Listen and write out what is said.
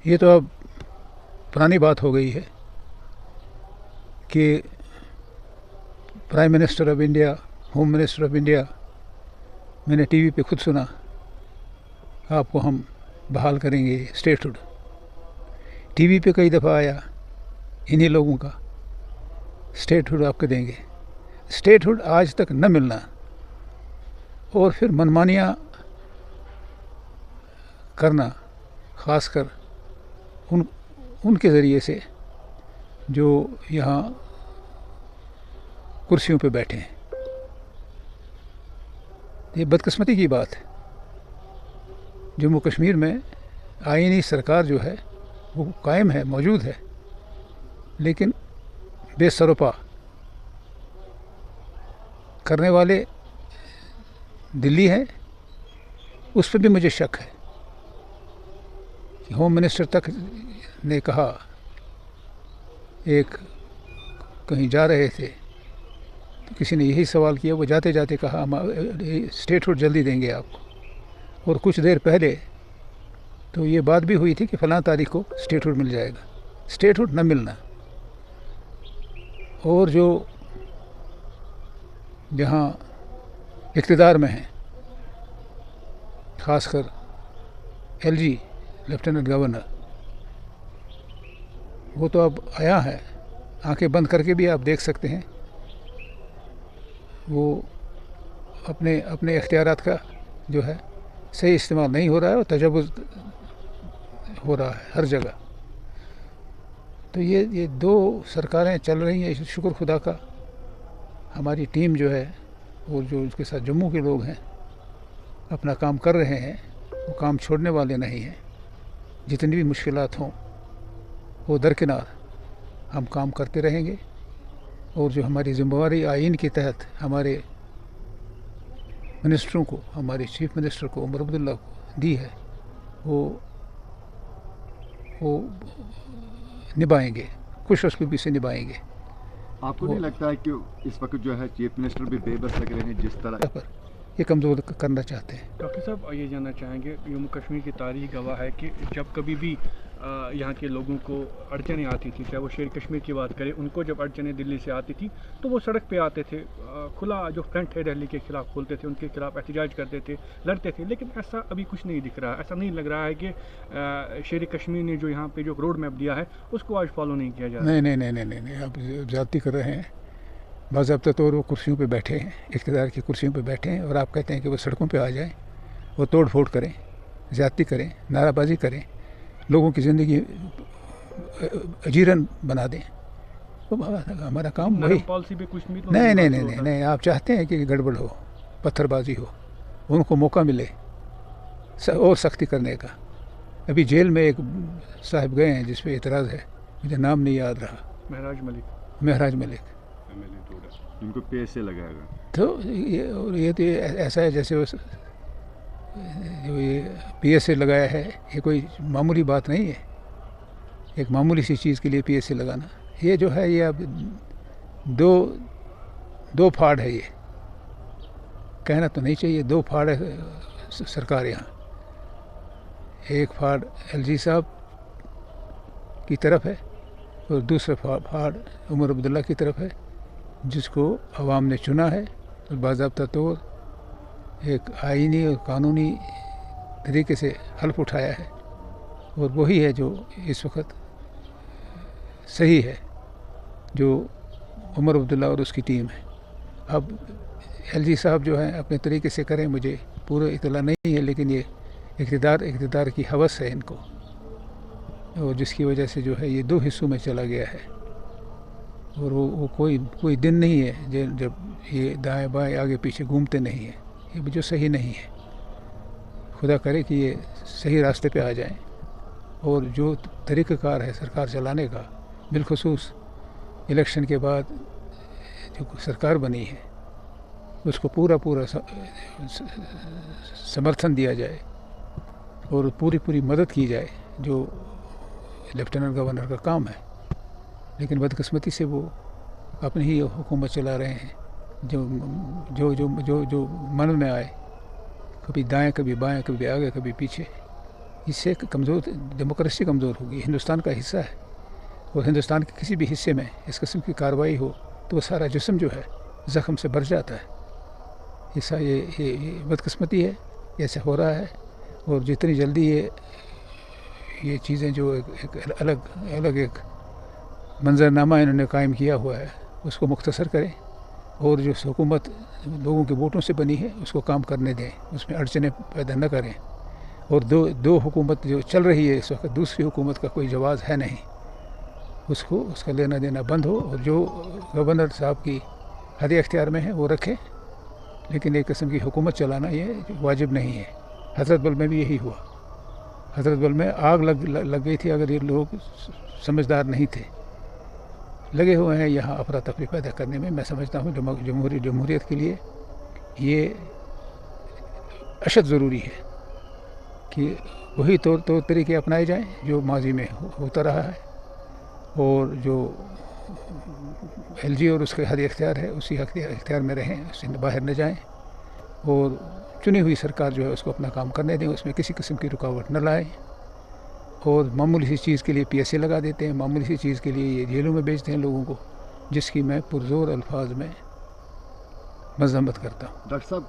یہ تو اب پرانی بات ہو گئی ہے کہ prime minister of India, home minister of India, میں نے ٹی وی پہ خود سنا آپ کو ہم بحال کریں گے اسٹیٹ ہوڈ. ٹی وی پہ کئی دفعہ آیا انہی لوگوں کا اسٹیٹ ہوڈ آپ کو دیں گے. اسٹیٹ ہوڈ آج تک نہ ملنا اور پھر منمانیاں کرنا، خاص کر ان کے ذریعے سے جو یہاں کرسیوں پہ بیٹھے ہیں. یہ بدقسمتی کی بات ہے. جموں کشمیر میں آئینی سرکار جو ہے وہ قائم ہے، موجود ہے، لیکن بے سروپا کرنے والے دلی ہیں. اس پہ بھی مجھے شک ہے کہ ہوم منسٹر تک نے کہا، ایک کہیں جا رہے تھے تو کسی نے یہی سوال کیا، وہ جاتے جاتے کہا ہم اسٹیٹ ہوڈ جلدی دیں گے آپ کو. اور کچھ دیر پہلے تو یہ بات بھی ہوئی تھی کہ فلاں تاریخ کو اسٹیٹ ہوڈ مل جائے گا. اسٹیٹ ہوڈ نہ ملنا اور جو جہاں اقتدار میں ہیں، خاص کر ایل جی لیفٹیننٹ گورنر، وہ تو اب آیا ہے. آنکھیں بند کر کے بھی آپ دیکھ سکتے ہیں وہ اپنے اختیارات کا جو ہے صحیح استعمال نہیں ہو رہا ہے اور تجاوز ہو رہا ہے ہر جگہ. تو یہ دو سرکاریں چل رہی ہیں. شکر خدا کا ہماری ٹیم جو ہے اور جو اس کے ساتھ جموں کے لوگ ہیں اپنا کام کر رہے ہیں. وہ کام چھوڑنے والے نہیں ہیں. جتنی بھی مشکلات ہوں وہ درکنار ہم کام کرتے رہیں گے. اور جو ہماری ذمہ داری آئین کے تحت ہمارے منسٹروں کو، ہمارے چیف منسٹر کو عمر عبداللہ کو دی ہے، وہ نبھائیں گے، خوش اسلوبی سے نبھائیں گے. آپ کو نہیں لگتا ہے کہ اس وقت جو ہے چیف منسٹر بھی بے بس لگ رہے ہیں جس طرح پر یہ کمزور کرنا چاہتے ہیں؟ ڈاکٹر صاحب یہ جاننا چاہیں گے، جموں کشمیر کی تاریخ گواہ ہے کہ جب کبھی بھی یہاں کے لوگوں کو اڑچنیں آتی تھیں، چاہے وہ شیر کشمیر کی بات کریں، ان کو جب اڑچنیں دلی سے آتی تھیں تو وہ سڑک پہ آتے تھے، کھلا جو فرنٹ ہے دہلی کے خلاف کھولتے تھے، ان کے خلاف احتجاج کرتے تھے، لڑتے تھے. لیکن ایسا ابھی کچھ نہیں دکھ رہا. ایسا نہیں لگ رہا ہے کہ شیر کشمیر نے جو یہاں پہ جو روڈ میپ دیا ہے اس کو آج فالو نہیں کیا جا رہا. نہیں، آپ زیادتی کر رہے ہیں. باضابطہ طور وہ کرسیوں پہ بیٹھے ہیں، اقتدار کی کرسیوں پہ بیٹھے ہیں، اور آپ کہتے ہیں کہ وہ سڑکوں پہ آ جائیں، وہ توڑ پھوڑ کریں، زیادتی کریں، نعرہ بازی کریں، لوگوں کی زندگی اجیرن بنا دیں. تو ہمارا کام وہی. پالیسی پہ کچھ نہیں، آپ چاہتے ہیں کہ گڑبڑ ہو، پتھر بازی ہو، ان کو موقع ملے اور سختی کرنے کا. ابھی جیل میں ایک صاحب گئے ہیں جس پہ اعتراض ہے، مجھے نام نہیں یاد رہا، مہراج ملک. ان کو پی ایس سے لگائے گا. تو یہ تو ایسا ہے جیسے جو یہ پی ایس سے لگایا ہے، یہ کوئی معمولی بات نہیں ہے. ایک معمولی سی چیز کے لیے پی ایس سے لگانا، یہ جو ہے یہ اب دو پھاڑ ہے. یہ کہنا تو نہیں چاہیے، دو پھاڑ ہے سرکار یہاں. ایک پھاڑ ایل جی صاحب کی طرف ہے اور دوسرا پھاڑ عمر عبداللہ کی طرف ہے، جس کو عوام نے چنا ہے اور باضابطہ طور ایک آئینی اور قانونی طریقے سے حلف اٹھایا ہے. اور وہی ہے جو اس وقت صحیح ہے، جو عمر عبداللہ اور اس کی ٹیم ہے. اب ایل جی صاحب جو ہیں اپنے طریقے سے کریں، مجھے پورے اطلاع نہیں ہے، لیکن یہ اقتدار کی ہوس ہے ان کو، اور جس کی وجہ سے جو ہے یہ دو حصوں میں چلا گیا ہے. اور وہ کوئی دن نہیں ہے جب یہ دائیں بائیں آگے پیچھے گھومتے نہیں ہیں. یہ جو صحیح نہیں ہے. خدا کرے کہ یہ صحیح راستے پہ آ جائیں، اور جو طریقہ کار ہے سرکار چلانے کا، بالخصوص الیکشن کے بعد جو سرکار بنی ہے اس کو پورا سمرتھن دیا جائے اور پوری مدد کی جائے، جو لیفٹیننٹ گورنر کا کام ہے. لیکن بدقسمتی سے وہ اپنی ہی حکومت چلا رہے ہیں، جو من میں آئے، کبھی دائیں کبھی بائیں، کبھی آگے کبھی پیچھے. اس سے ڈیموکریسی کمزور ہوگی. ہندوستان کا حصہ ہے اور ہندوستان کے کسی بھی حصے میں اس قسم کی کارروائی ہو تو وہ سارا جسم جو ہے زخم سے بھر جاتا ہے. یہ بدقسمتی ہے, ایسا ہو رہا ہے. اور جتنی جلدی یہ چیزیں جو ایک الگ ایک منظرنامہ انہوں نے قائم کیا ہوا ہے اس کو مختصر کریں, اور جو حکومت لوگوں کے ووٹوں سے بنی ہے اس کو کام کرنے دیں, اس میں اڑچنیں پیدا نہ کریں. اور دو حکومت جو چل رہی ہے اس وقت, دوسری حکومت کا کوئی جواز ہے نہیں, اس کا لینا دینا بند ہو. اور جو گورنر صاحب کی حد اختیار میں ہے وہ رکھے, لیکن ایک قسم کی حکومت چلانا یہ واجب نہیں ہے. حضرت بل میں بھی یہی ہوا. حضرت بل میں آگ لگ گئی تھی. اگر یہ لوگ سمجھدار نہیں تھے, لگے ہوئے ہیں یہاں افراتفری پیدا کرنے میں. میں سمجھتا ہوں جمہوریت کے لیے یہ اشد ضروری ہے کہ وہی طور طریقے اپنائے جائیں جو ماضی میں ہوتا رہا ہے, اور جو ایل جی اور اس کے حد اختیار ہے اسی اختیار میں رہیں, اس سے باہر نہ جائیں. اور چنی ہوئی سرکار جو ہے اس کو اپنا کام کرنے دیں, اس میں کسی قسم کی رکاوٹ نہ لائیں. اور معمولی سی چیز کے لیے پی ایس اے لگا دیتے ہیں, معمولی سی چیز کے لیے یہ جیلوں میں بیچتے ہیں لوگوں کو, جس کی میں پرزور الفاظ میں مذمت کرتا ہوں. ڈاکٹر صاحب